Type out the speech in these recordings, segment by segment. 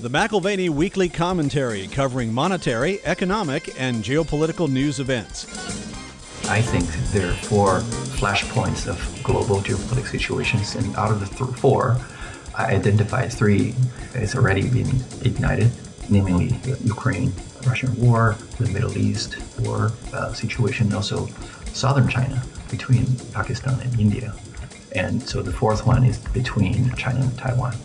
the McAlvany Weekly Commentary, covering monetary, economic, and geopolitical news events. I think there are four flashpoints of global geopolitical situations, and out of the four, I identified three as already been ignited, namely the Ukraine-Russian war, the Middle East war situation, also southern China between Pakistan and India. And so the fourth one is between China and Taiwan.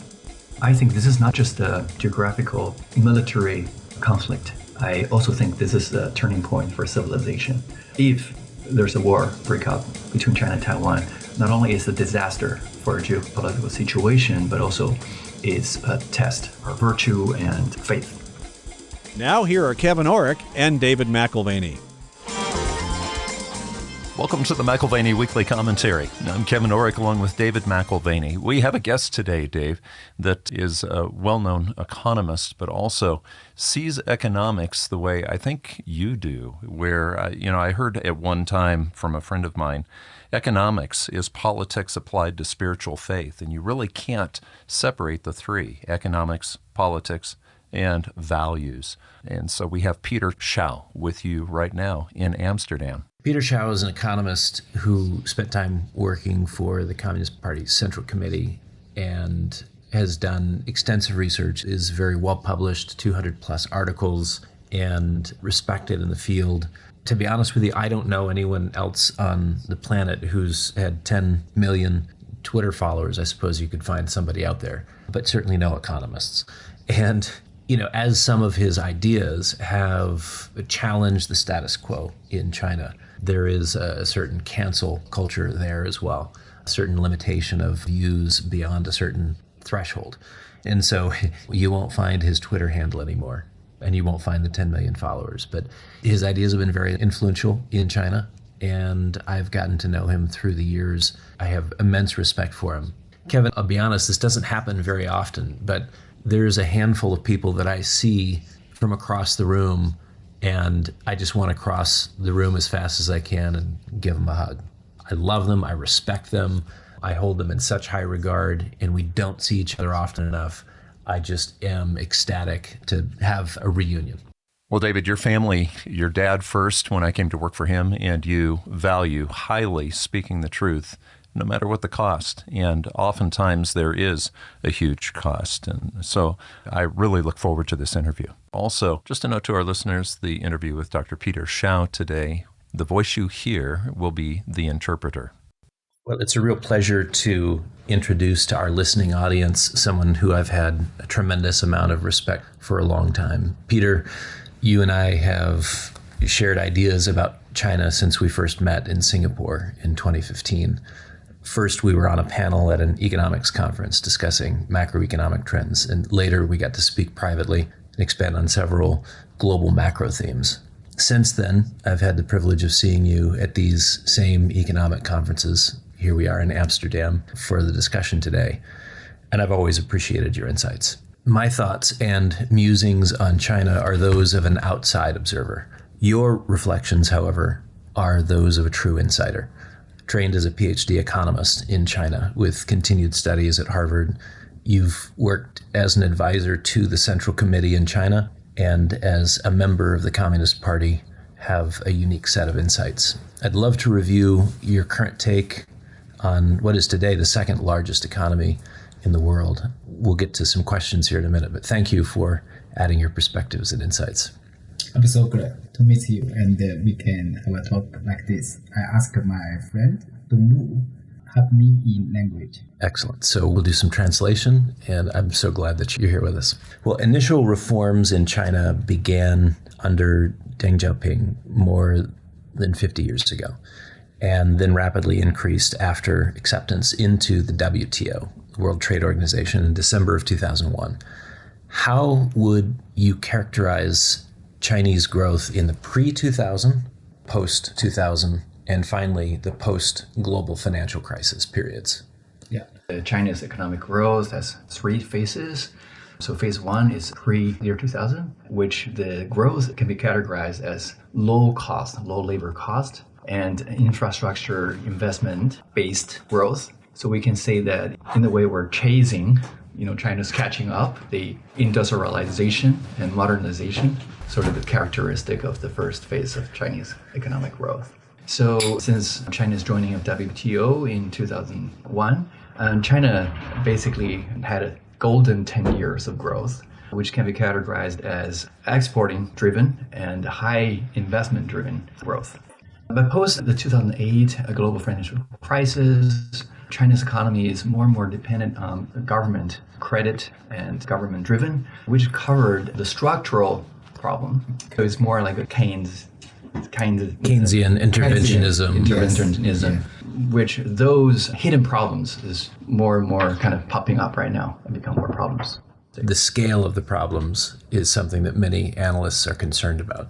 I think this is not just a geographical military conflict. I also think this is a turning point for civilization. If there's a war break out between China and Taiwan, not only is it a disaster for a geopolitical situation, but also is a test for virtue and faith. Now here are Kevin Orrick and David McAlvany. Welcome to the McAlvany Weekly Commentary. I'm Kevin Orrick along with David McAlvany. We have a guest today, Dave, that is a well-known economist, but also sees economics the way I think you do, where, I heard at one time from a friend of mine, economics is politics applied to spiritual faith, and you really can't separate the three, economics, politics, and values. And so we have Peter Zhao with you right now in Amsterdam. Peter Zhao is an economist who spent time working for the Communist Party's Central Committee and has done extensive research, is very well published, 200 plus articles, and respected in the field. To be honest with you, I don't know anyone else on the planet who's had 10 million Twitter followers. I suppose you could find somebody out there, but certainly no economists. And as some of his ideas have challenged the status quo in China, there is a certain cancel culture there as well, a certain limitation of views beyond a certain threshold. And so you won't find his Twitter handle anymore, and you won't find the 10 million followers. But his ideas have been very influential in China, and I've gotten to know him through the years. I have immense respect for him. Kevin, I'll be honest, this doesn't happen very often, but there's a handful of people that I see from across the room, and I just want to cross the room as fast as I can and give them a hug. I love them. I respect them. I hold them in such high regard, and we don't see each other often enough. I just am ecstatic to have a reunion. Well, David, your family, your dad first when I came to work for him, and you value highly speaking the truth, no matter what the cost. And oftentimes there is a huge cost. And so I really look forward to this interview. Also, just a note to our listeners, the interview with Dr. Peter Zhao today, the voice you hear will be the interpreter. Well, it's a real pleasure to introduce to our listening audience someone who I've had a tremendous amount of respect for a long time. Peter, you and I have shared ideas about China since we first met in Singapore in 2015. First, we were on a panel at an economics conference discussing macroeconomic trends, and later we got to speak privately and expand on several global macro themes. Since then, I've had the privilege of seeing you at these same economic conferences. Here we are in Amsterdam for the discussion today, and I've always appreciated your insights. My thoughts and musings on China are those of an outside observer. Your reflections, however, are those of a true insider. Trained as a PhD economist in China with continued studies at Harvard. You've worked as an advisor to the Central Committee in China, and as a member of the Communist Party have a unique set of insights. I'd love to review your current take on what is today the second largest economy in the world. We'll get to some questions here in a minute, but thank you for adding your perspectives and insights. I'm so glad to meet you, and we can have a talk like this. I asked my friend Donglu help me in language. Excellent. So we'll do some translation, and I'm so glad that you're here with us. Well, initial reforms in China began under Deng Xiaoping more than 50 years ago, and then rapidly increased after acceptance into the WTO, World Trade Organization, in December of 2001. How would you characterize Chinese growth in the pre-2000, post-2000, and finally the post-global financial crisis periods? Yeah, China's economic growth has three phases. So phase one is pre-year 2000, which the growth can be categorized as low cost, low labor cost, and infrastructure investment-based growth. So we can say that in the way we're chasing China's catching up, the industrialization and modernization, sort of the characteristic of the first phase of Chinese economic growth. So since China's joining of WTO in 2001, China basically had a golden 10 years of growth, which can be categorized as exporting-driven and high investment-driven growth. But post the 2008 global financial crisis, China's economy is more and more dependent on government credit and government-driven, which covered the structural problem. So it's more like a Keynesian interventionism, which those hidden problems is more and more kind of popping up right now and become more problems. The scale of the problems is something that many analysts are concerned about.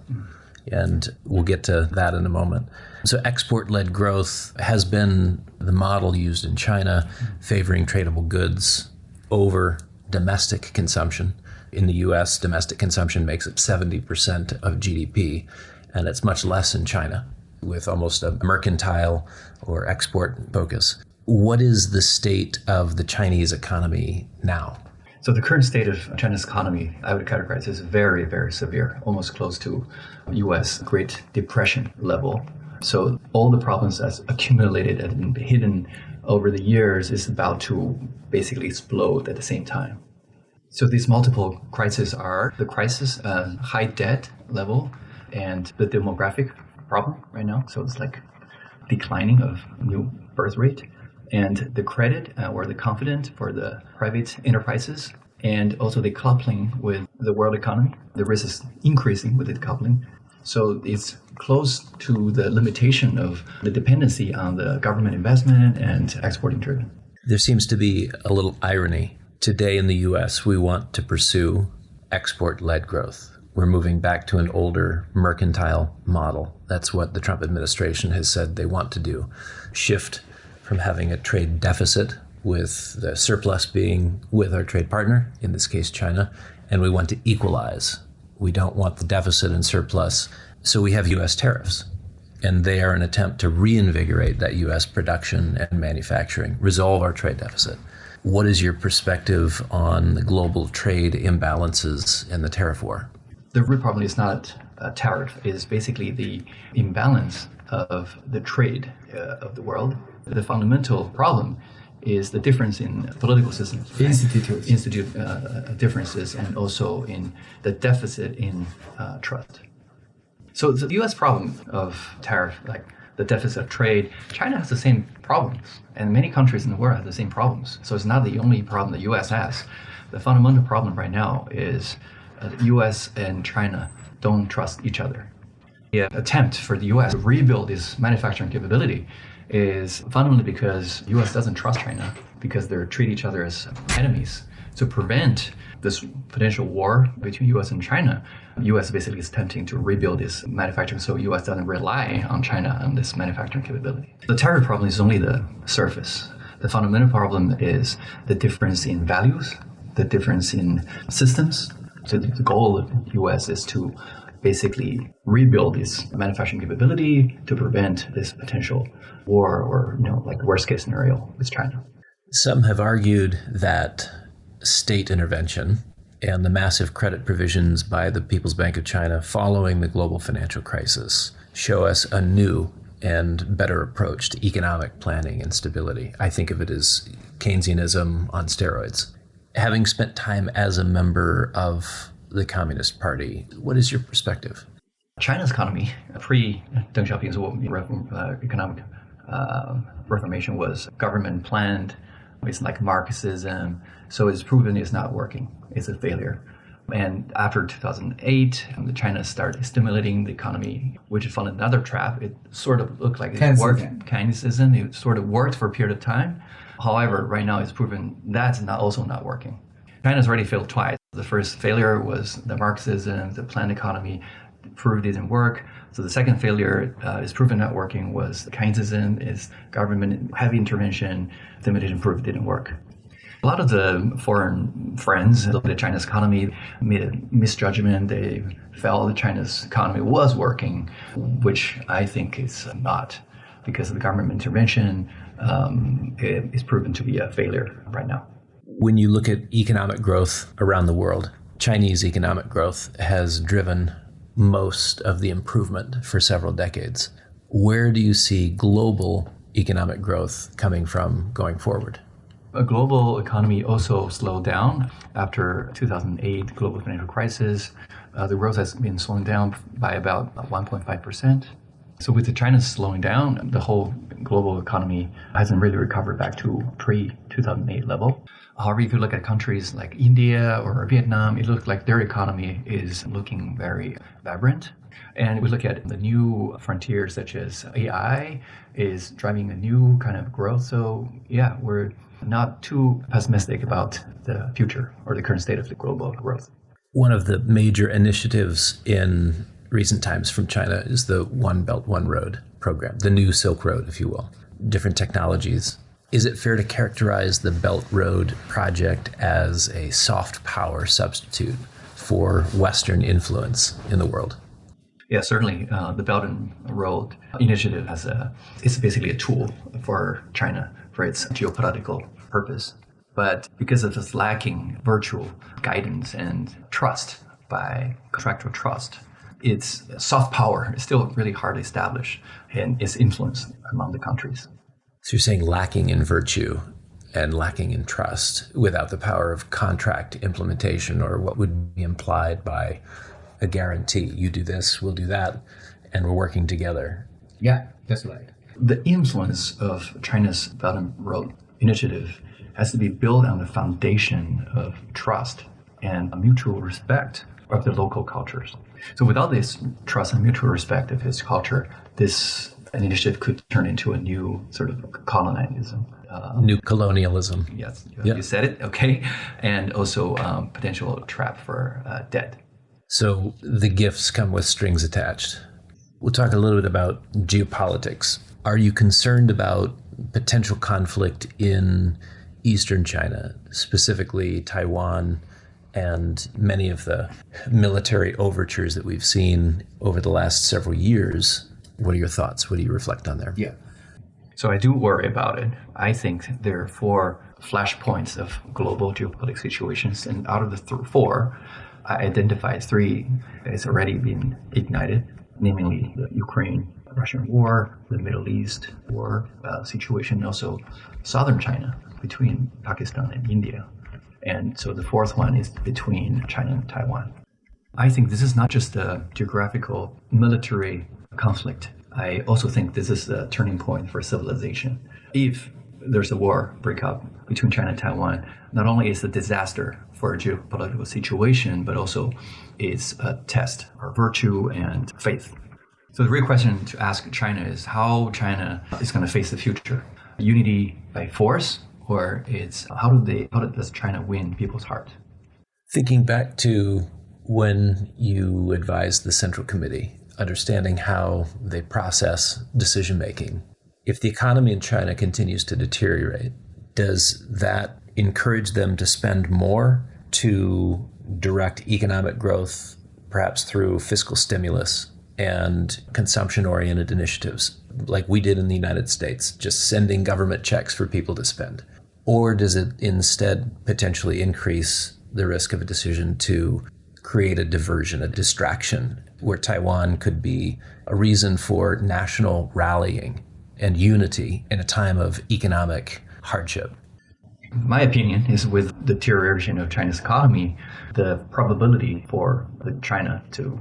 And we'll get to that in a moment. So export-led growth has been the model used in China, favoring tradable goods over domestic consumption. In the US, domestic consumption makes up 70% of GDP, and it's much less in China, with almost a mercantile or export focus. What is the state of the Chinese economy now? So the current state of China's economy, I would categorize as very, very severe, almost close to U.S. Great Depression level. So all the problems that's accumulated and been hidden over the years is about to basically explode at the same time. So these multiple crises are the crisis, high debt level, and the demographic problem right now. So it's like declining of new birth rate, and the credit or the confidence for the private enterprises, and also the coupling with the world economy. The risk is increasing with the coupling. So it's close to the limitation of the dependency on the government investment and exporting driven. There seems to be a little irony. Today in the US, we want to pursue export-led growth. We're moving back to an older mercantile model. That's what the Trump administration has said they want to do. Shift from having a trade deficit, with the surplus being with our trade partner, in this case China, and we want to equalize. We don't want the deficit and surplus, so we have U.S. tariffs. And they are an attempt to reinvigorate that U.S. production and manufacturing, resolve our trade deficit. What is your perspective on the global trade imbalances and the tariff war? The real problem is not a tariff, it is basically the imbalance of the trade of the world. The fundamental problem is the difference in political systems, institute differences, and also in the deficit in trust. So the U.S. problem of tariff, like the deficit of trade, China has the same problems, and many countries in the world have the same problems. So it's not the only problem the U.S. has. The fundamental problem right now is the U.S. and China don't trust each other. The attempt for the U.S. to rebuild its manufacturing capability is fundamentally because the U.S. doesn't trust China, because they treat each other as enemies. To prevent this potential war between U.S. and China, the U.S. basically is attempting to rebuild its manufacturing so the U.S. doesn't rely on China on this manufacturing capability. The tariff problem is only the surface. The fundamental problem is the difference in values, the difference in systems. So the goal of the U.S. is to basically rebuild its manufacturing capability to prevent this potential war or, like worst case scenario with China. Some have argued that state intervention and the massive credit provisions by the People's Bank of China following the global financial crisis show us a new and better approach to economic planning and stability. I think of it as Keynesianism on steroids. Having spent time as a member of the Communist Party, what is your perspective? China's economy, pre-Deng Xiaoping's economic reformation, was government planned. It's like Marxism, so it's proven it's not working. It's a failure. And after 2008, China started stimulating the economy, which found another trap. It sort of looked like it worked. Keynesianism. It sort of worked for a period of time. However, right now it's proven that's also not working. China's already failed twice. The first failure was the Marxism, the planned economy, proved it didn't work. So the second failure is proven not working was the Keynesianism, is government heavy intervention, stimulation proved it didn't work. A lot of the foreign friends looked at China's economy, made a misjudgment. They felt that China's economy was working, which I think is not, because of the government intervention. It is proven to be a failure right now. When you look at economic growth around the world, Chinese economic growth has driven most of the improvement for several decades. Where do you see global economic growth coming from going forward? A global economy also slowed down after 2008 global financial crisis. The growth has been slowing down by about 1.5%. So with China slowing down, the whole global economy hasn't really recovered back to pre-2008 level. However, if you look at countries like India or Vietnam, it looks like their economy is looking very vibrant. And we look at the new frontiers such as AI is driving a new kind of growth. So yeah, we're not too pessimistic about the future or the current state of the global growth. One of the major initiatives in recent times from China is the One Belt, One Road program, the new Silk Road, if you will, different technologies. Is it fair to characterize the Belt Road project as a soft power substitute for Western influence in the world? Yeah, certainly. The Belt and Road Initiative it's basically a tool for China for its geopolitical purpose. But because of its lacking virtual guidance and trust by contractual trust, its soft power is still really hard to establish and its influence among the countries. So you're saying lacking in virtue and lacking in trust without the power of contract implementation, or what would be implied by a guarantee. You do this, we'll do that, and we're working together. Yeah, that's right. The influence of China's Belt and Road Initiative has to be built on the foundation of trust and a mutual respect of the local cultures. So without this trust and mutual respect of his culture, this initiative could turn into a new sort of colonialism. New colonialism. Yes, Yeah. You said it, okay. And also potential trap for debt. So the gifts come with strings attached. We'll talk a little bit about geopolitics. Are you concerned about potential conflict in Eastern China, specifically Taiwan, and many of the military overtures that we've seen over the last several years? What are your thoughts? What do you reflect on there? Yeah. So I do worry about it. I think there are 4 flashpoints of global geopolitical situations, and out of the 4, I identified 3 as already been ignited, namely the Ukraine-Russian war, the Middle East war situation, also southern China between Pakistan and India. And so the 4th one is between China and Taiwan. I think this is not just a geographical military conflict. I also think this is the turning point for civilization. If there's a war break out between China and Taiwan, not only is it a disaster for a geopolitical situation, but also it's a test of virtue and faith. So the real question to ask China is how China is going to face the future. Unity by force, or it's how does China win people's heart? Thinking back to when you advised the Central Committee, understanding how they process decision making, if the economy in China continues to deteriorate, does that encourage them to spend more to direct economic growth, perhaps through fiscal stimulus and consumption-oriented initiatives, like we did in the United States, just sending government checks for people to spend? Or does it instead potentially increase the risk of a decision to create a diversion, a distraction, where Taiwan could be a reason for national rallying and unity in a time of economic hardship? My opinion is with the deterioration of China's economy, the probability for China to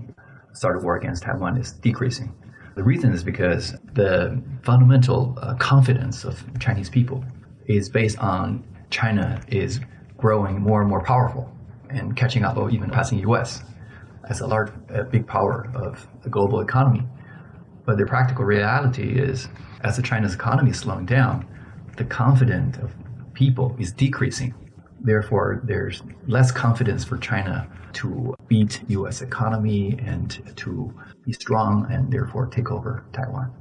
start a war against Taiwan is decreasing. The reason is because the fundamental confidence of Chinese people is based on China is growing more and more powerful and catching up or even passing U.S. as a big power of the global economy. But the practical reality is, as the China's economy is slowing down, the confidence of people is decreasing. Therefore, there's less confidence for China to beat U.S. economy and to be strong and therefore take over Taiwan.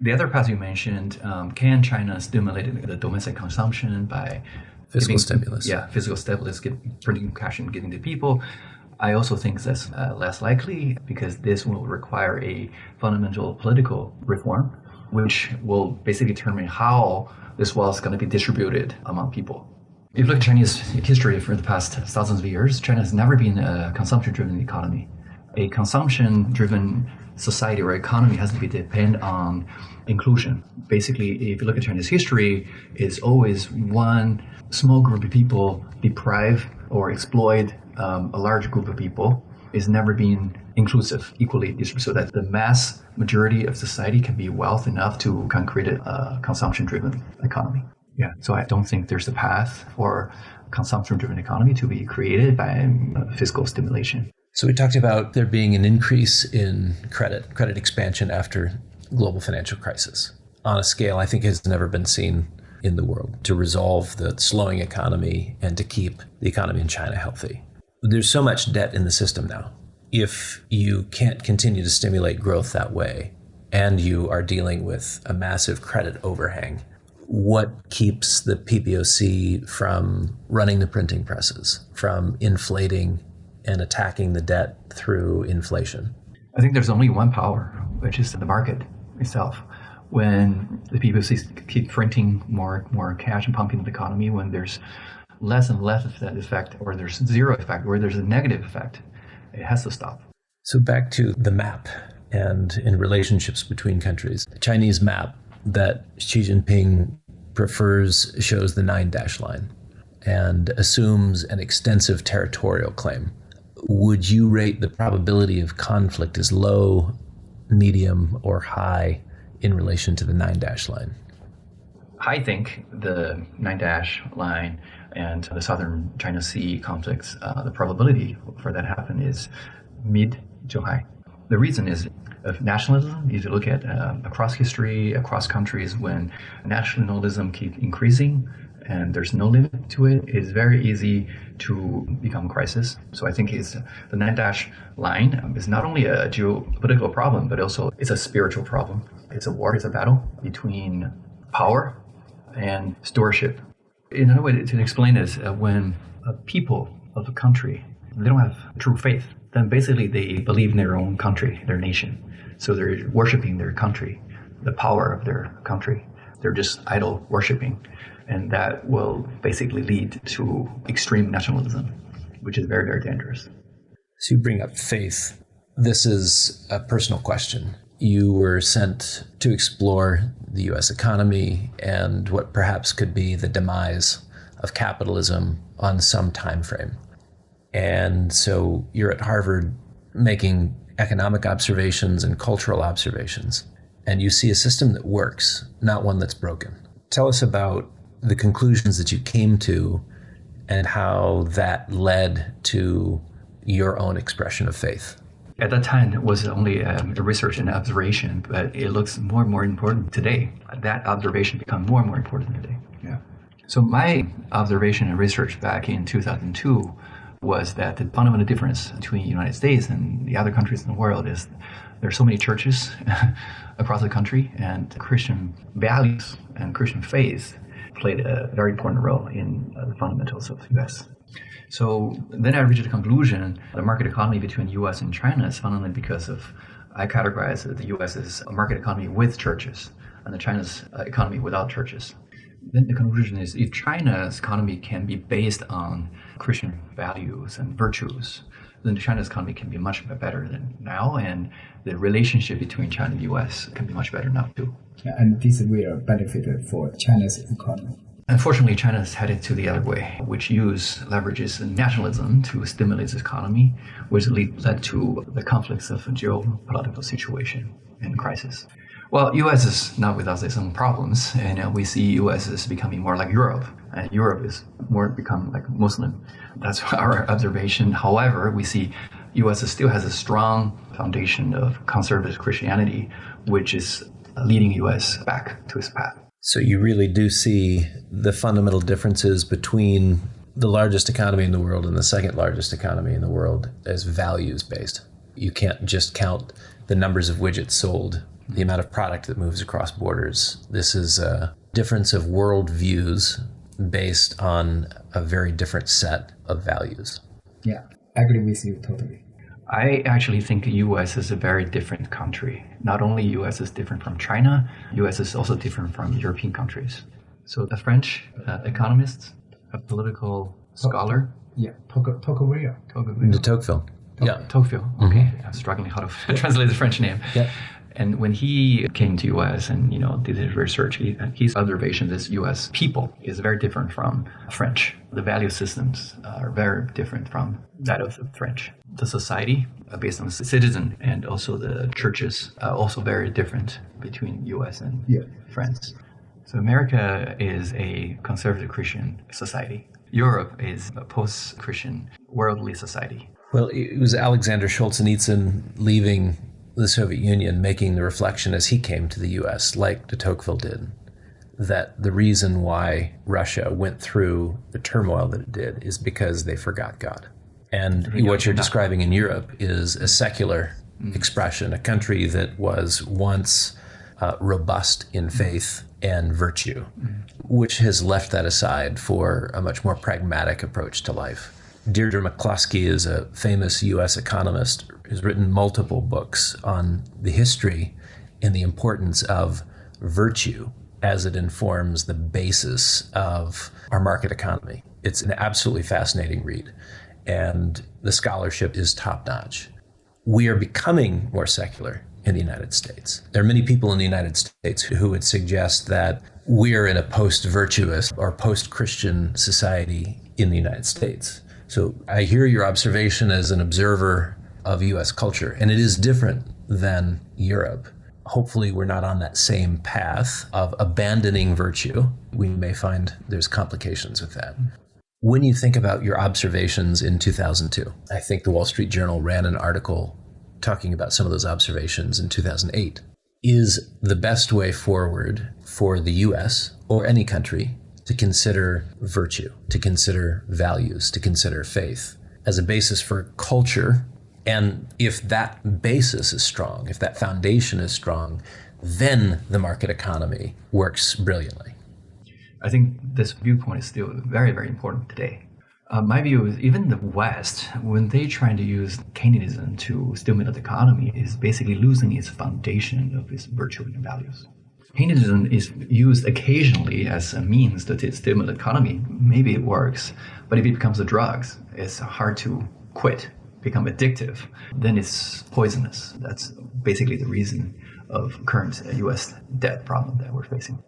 The other path you mentioned, can China stimulate the domestic consumption by Fiscal stimulus. Yeah, fiscal stimulus, printing cash and giving to people. I also think that's less likely because this will require a fundamental political reform, which will basically determine how this wealth is going to be distributed among people. If you look at Chinese history for the past thousands of years, China has never been a consumption-driven economy. A consumption-driven society or economy has to be depend on inclusion. Basically, if you look at Chinese history, it's always one small group of people deprive or exploit a large group of people. It's never been inclusive, equally distributed, so that the mass majority of society can be wealth enough to create a consumption-driven economy. Yeah, so I don't think there's a path for consumption-driven economy to be created by fiscal stimulation. So we talked about there being an increase in credit expansion after global financial crisis on a scale I think has never been seen in the world to resolve the slowing economy and to keep the economy in China healthy. There's so much debt in the system now. If you can't continue to stimulate growth that way and you are dealing with a massive credit overhang, what keeps the PBOC from running the printing presses, from inflating and attacking the debt through inflation? I think there's only one power, which is the market itself. When the PBOC keep printing more cash and pumping the economy, when there's less and less of that effect, or there's zero effect, or there's a negative effect, it has to stop. So back to the map and in relationships between countries. The Chinese map that Xi Jinping prefers shows the 9-dash line and assumes an extensive territorial claim. Would you rate the probability of conflict as low, medium, or high in relation to the 9-dash line? I think the 9-dash line and the southern China Sea conflicts, the probability for that happen is mid to high. The reason is of nationalism. If you look at across history, across countries, when nationalism keeps increasing and there's no limit to it, it's very easy to become a crisis. So I think the 9-dash line is not only a geopolitical problem, but also it's a spiritual problem. It's a war, it's a battle between power and stewardship. Another way to explain this, when a people of a country, they don't have true faith, then basically they believe in their own country, their nation. So they're worshiping their country, the power of their country. They're just idol worshiping. And that will basically lead to extreme nationalism, which is very, very dangerous. So you bring up faith. This is a personal question. You were sent to explore the U.S. economy and what perhaps could be the demise of capitalism on some time frame. And so you're at Harvard making economic observations and cultural observations, and you see a system that works, not one that's broken. Tell us about the conclusions that you came to and how that led to your own expression of faith. At that time, it was only a research and observation, but it looks more and more important today. That observation becomes more and more important today. Yeah. So my observation and research back in 2002 was that the fundamental difference between the United States and the other countries in the world is there are so many churches across the country, and Christian values and Christian faith played a very important role in the fundamentals of the U.S. So then I reached the conclusion the market economy between U.S. and China is fundamentally because of, I categorize the U.S. as a market economy with churches and the China's economy without churches. Then the conclusion is if China's economy can be based on Christian values and virtues, then China's economy can be much better than now, and the relationship between China and the U.S. can be much better now too. And this will benefit for China's economy. Unfortunately, China is headed to the other way, which leverages nationalism to stimulate its economy, which led to the conflicts of a geopolitical situation and crisis. Well, U.S. is not without its own problems, and we see U.S. is becoming more like Europe, and Europe is more become like Muslim. That's our observation. However, we see U.S. still has a strong foundation of conservative Christianity, which is leading U.S. back to its path. So you really do see the fundamental differences between the largest economy in the world and the second largest economy in the world as values-based. You can't just count the numbers of widgets sold, the amount of product that moves across borders. This is a difference of worldviews based on a very different set of values. Yeah, I agree with you totally. I actually think the U.S. is a very different country. Not only U.S. is different from China, U.S. is also different from European countries. So the French economists A political scholar? Yeah, Tocqueville. De Tocqueville. Yeah. Tocqueville. Okay. I'm struggling how to translate the French name. Yeah. And when he came to U.S. and did his research, his observation is U.S. people is very different from French. The value systems are very different from that of the French. The society based on the citizen and also the churches are also very different between U.S. and France. So America is a conservative Christian society. Europe is a post-Christian worldly society. Well, it was Alexander Solzhenitsyn leaving the Soviet Union making the reflection as he came to the U.S., like de Tocqueville did, that the reason why Russia went through the turmoil that it did is because they forgot God. And what you're describing in Europe is a secular expression, a country that was once robust in faith and virtue, which has left that aside for a much more pragmatic approach to life. Deirdre McCloskey is a famous U.S. economist who's written multiple books on the history and the importance of virtue as it informs the basis of our market economy. It's an absolutely fascinating read, and the scholarship is top-notch. We are becoming more secular in the United States. There are many people in the United States who would suggest that we are in a post-virtuous or post-Christian society in the United States. So I hear your observation as an observer of U.S. culture, and it is different than Europe. Hopefully we're not on that same path of abandoning virtue. We may find there's complications with that. When you think about your observations in 2002, I think the Wall Street Journal ran an article talking about some of those observations in 2008. Is the best way forward for the U.S. or any country to consider virtue, to consider values, to consider faith as a basis for culture? And if that basis is strong, if that foundation is strong, then the market economy works brilliantly. I think this viewpoint is still very, very important today. My view is even the West, when they try to use Keynesianism to stimulate the economy, is basically losing its foundation of its virtue and values. Keynesianism is used occasionally as a means to stimulate the economy. Maybe it works, but if it becomes a drug, it's hard to quit, become addictive. Then it's poisonous. That's basically the reason of current U.S. debt problem that we're facing.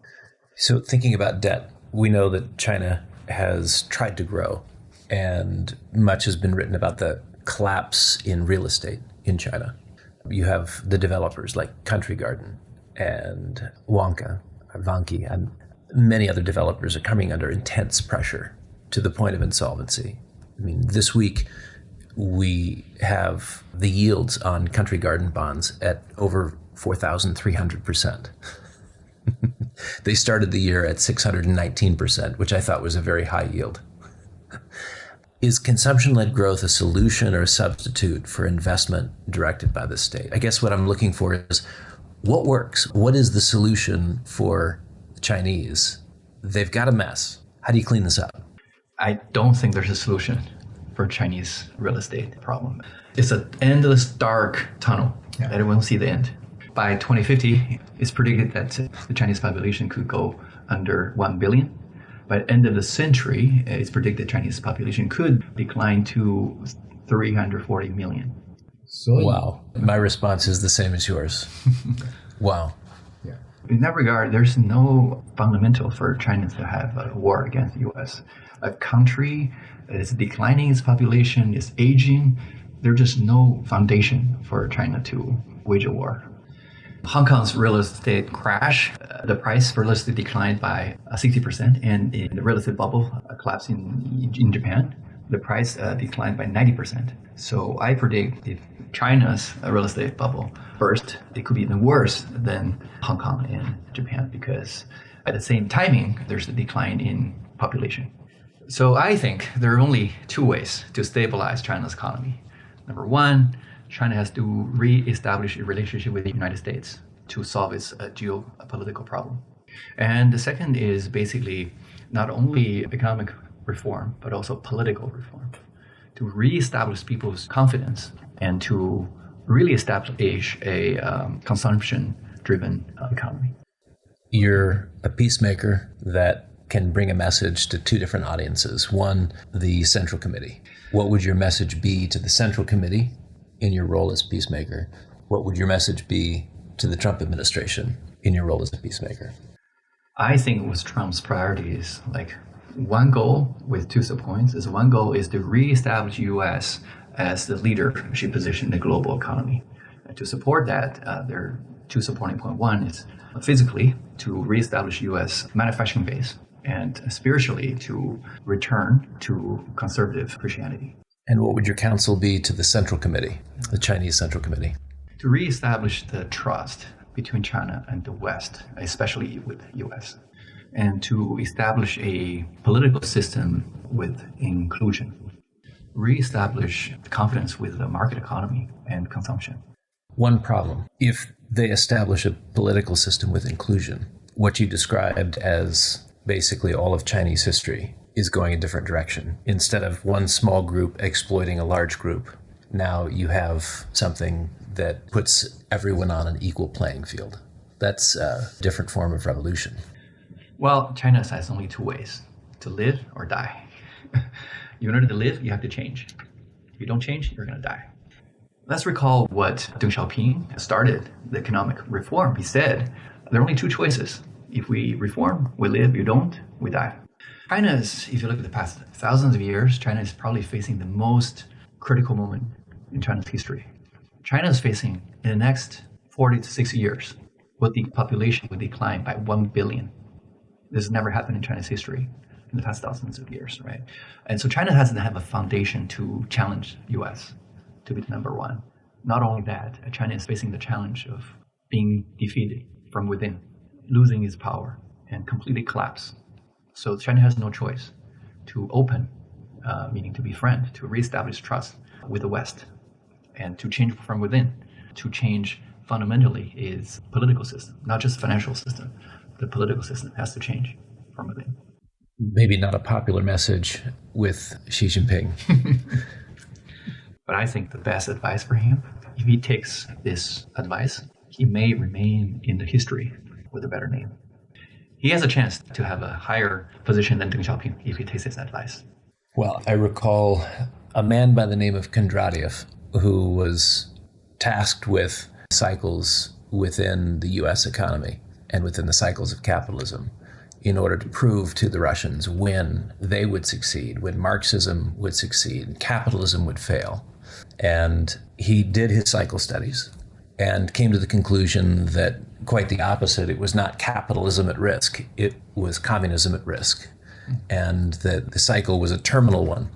So thinking about debt, we know that China has tried to grow, and much has been written about the collapse in real estate in China. You have the developers like Country Garden and Vanke, and many other developers are coming under intense pressure to the point of insolvency. I mean, this week we have the yields on Country Garden bonds at over 4,300%. They started the year at 619%, which I thought was a very high yield. Is consumption-led growth a solution or a substitute for investment directed by the state? I guess what I'm looking for is what works? What is the solution for the Chinese? They've got a mess. How do you clean this up? I don't think there's a solution for Chinese real estate problem. It's an endless dark tunnel that we won't see the end. By 2050, it's predicted that the Chinese population could go under 1 billion. By the end of the century, it's predicted Chinese population could decline to 340 million. Wow. My response is the same as yours. Wow. Yeah. In that regard, there's no fundamental for China to have a war against the U.S. A country that is declining its population, is aging, there's just no foundation for China to wage a war. Hong Kong's real estate crash, the price for real estate declined by 60%, and in the real estate bubble collapse in Japan, the price declined by 90%. So I predict if China's real estate bubble burst, it could be even worse than Hong Kong and Japan, because at the same timing, there's a decline in population. So I think there are only two ways to stabilize China's economy. Number one, China has to re-establish a relationship with the United States to solve its geopolitical problem. And the second is basically not only economic reform, but also political reform, to re-establish people's confidence and to really establish a consumption-driven economy. You're a peacemaker that can bring a message to two different audiences. One, the Central Committee. What would your message be to the Central Committee in your role as peacemaker? What would your message be to the Trump administration in your role as a peacemaker? I think with Trump's priorities, like one goal with two subpoints is one goal is to reestablish U.S. as the leadership position in the global economy. And to support that, there are two supporting points. One is physically to reestablish U.S. manufacturing base, and spiritually to return to conservative Christianity. And what would your counsel be to the Central Committee, the Chinese Central Committee? To reestablish the trust between China and the West, especially with the U.S., and to establish a political system with inclusion, reestablish confidence with the market economy and consumption. One problem, if they establish a political system with inclusion, what you described as basically all of Chinese history is going a different direction. Instead of one small group exploiting a large group, now you have something that puts everyone on an equal playing field. That's a different form of revolution. Well, China has only two ways, to live or die. In order to live, you have to change. If you don't change, you're going to die. Let's recall what Deng Xiaoping started the economic reform. He said, there are only two choices. If we reform, we live. If you don't, we die. China is, if you look at the past thousands of years, China is probably facing the most critical moment in China's history. China is facing, in the next 40 to 60 years, what the population would decline by 1 billion. This has never happened in China's history in the past thousands of years, right? And so China has to have a foundation to challenge U.S. to be the number one. Not only that, China is facing the challenge of being defeated from within, losing its power and completely collapse. So China has no choice to open, meaning to befriend, to reestablish trust with the West, and to change from within. To change fundamentally is political system, not just financial system. The political system has to change from within. Maybe not a popular message with Xi Jinping. But I think the best advice for him, if he takes this advice, he may remain in the history with a better name. He has a chance to have a higher position than Deng Xiaoping if he takes this advice. Well, I recall a man by the name of Kondratiev who was tasked with cycles within the U.S. economy and within the cycles of capitalism in order to prove to the Russians when they would succeed, when Marxism would succeed, capitalism would fail. And he did his cycle studies and came to the conclusion that quite the opposite. It was not capitalism at risk, it was communism at risk. And that the cycle was a terminal one.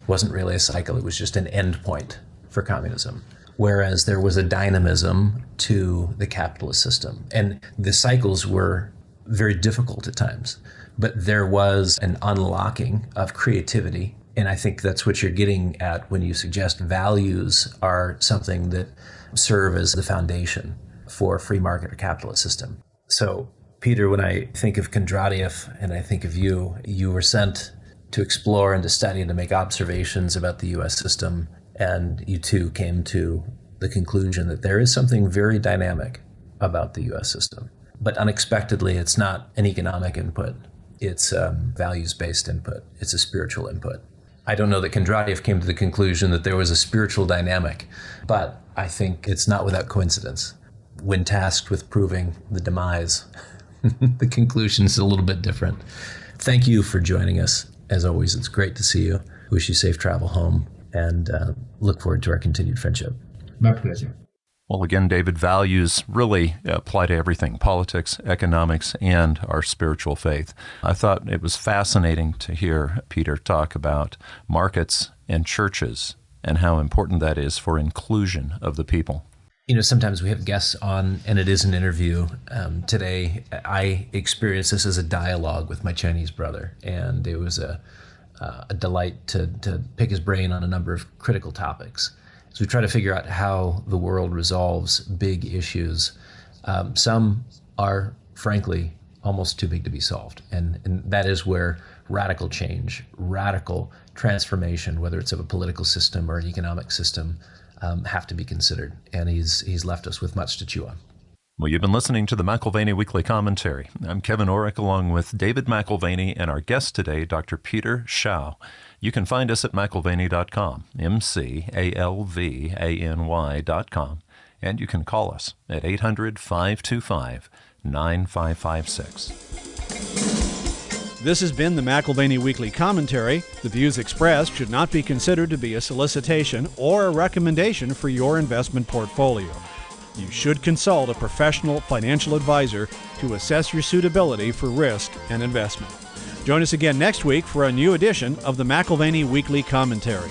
It wasn't really a cycle, it was just an end point for communism. Whereas there was a dynamism to the capitalist system. And the cycles were very difficult at times, but there was an unlocking of creativity. And I think that's what you're getting at when you suggest values are something that serve as the foundation for a free market or capitalist system. So, Peter, when I think of Kondratiev and I think of you, you were sent to explore and to study and to make observations about the U.S. system. And you too came to the conclusion that there is something very dynamic about the U.S. system. But unexpectedly, it's not an economic input. It's a values-based input. It's a spiritual input. I don't know that Kondratiev came to the conclusion that there was a spiritual dynamic, but I think it's not without coincidence. When tasked with proving the demise, the conclusion is a little bit different. Thank you for joining us. As always, it's great to see you. Wish you safe travel home and look forward to our continued friendship. My pleasure. Well, again, David, values really apply to everything, politics, economics, and our spiritual faith. I thought it was fascinating to hear Peter talk about markets and churches and how important that is for inclusion of the people. You know, sometimes we have guests on and it is an interview. Today, I experienced this as a dialogue with my Chinese brother, and it was a delight to pick his brain on a number of critical topics. So we try to figure out how the world resolves big issues. Some are, frankly, almost too big to be solved. And that is where radical change, radical transformation, whether it's of a political system or an economic system, have to be considered. And he's left us with much to chew on. Well, you've been listening to the McAlvany Weekly Commentary. I'm Kevin Orrick along with David McAlvany and our guest today, Dr. Peter Zhao. You can find us at McAlvany.com, McAlvany.com, and you can call us at 800-525-9556. This has been the McAlvany Weekly Commentary. The views expressed should not be considered to be a solicitation or a recommendation for your investment portfolio. You should consult a professional financial advisor to assess your suitability for risk and investment. Join us again next week for a new edition of the McAlvany Weekly Commentary.